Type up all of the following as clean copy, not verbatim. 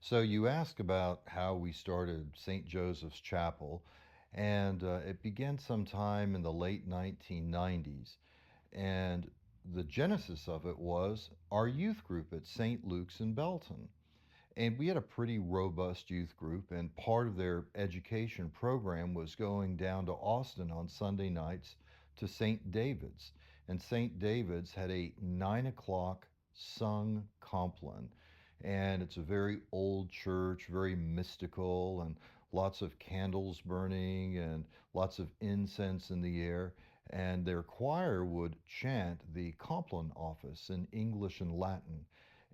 So you ask about how we started St. Joseph's Chapel, and it began sometime in the late 1990s. And the genesis of it was our youth group at St. Luke's in Belton. And we had a pretty robust youth group, and part of their education program was going down to Austin on Sunday nights to St. David's. And St. David's had a 9 o'clock sung compline. And it's a very old church, very mystical, and lots of candles burning and lots of incense in the air. And their choir would chant the Compline office in English and Latin.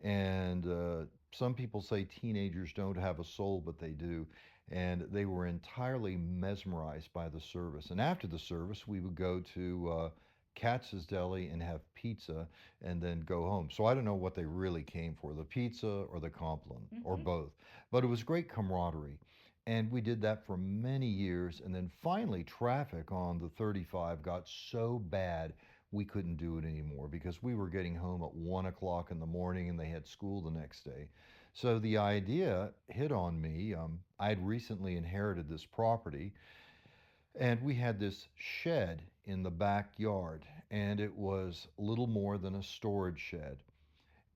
And some people say teenagers don't have a soul, but they do. And they were entirely mesmerized by the service. And after the service, we would go to Katz's Deli and have pizza and then go home. So I don't know what they really came for, the pizza or the Compline or Hmm. both. But it was great camaraderie. And we did that for many years. And then finally, traffic on the 35 got so bad we couldn't do it anymore because we were getting home at 1 o'clock in the morning and they had school the next day. So the idea hit on me. I had recently inherited this property and we had this shed in the backyard, and it was little more than a storage shed.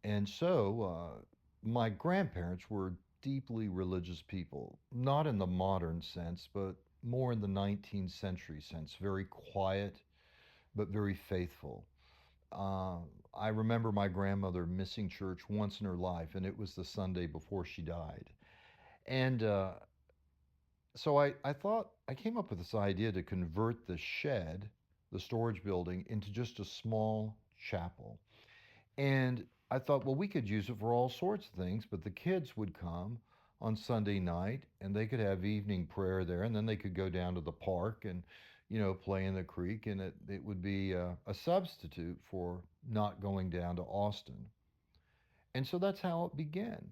And so my grandparents were deeply religious people, not in the modern sense, but more in the 19th century sense, very quiet, but very faithful. Uh, I remember my grandmother missing church once in her life, and it was the Sunday before she died. And so I thought, I came up with this idea to convert the shed, the storage building, into just a small chapel. And I thought, well, we could use it for all sorts of things, but the kids would come on Sunday night and they could have evening prayer there, and then they could go down to the park and, play in the creek, and it would be a substitute for not going down to Austin. And so that's how it began.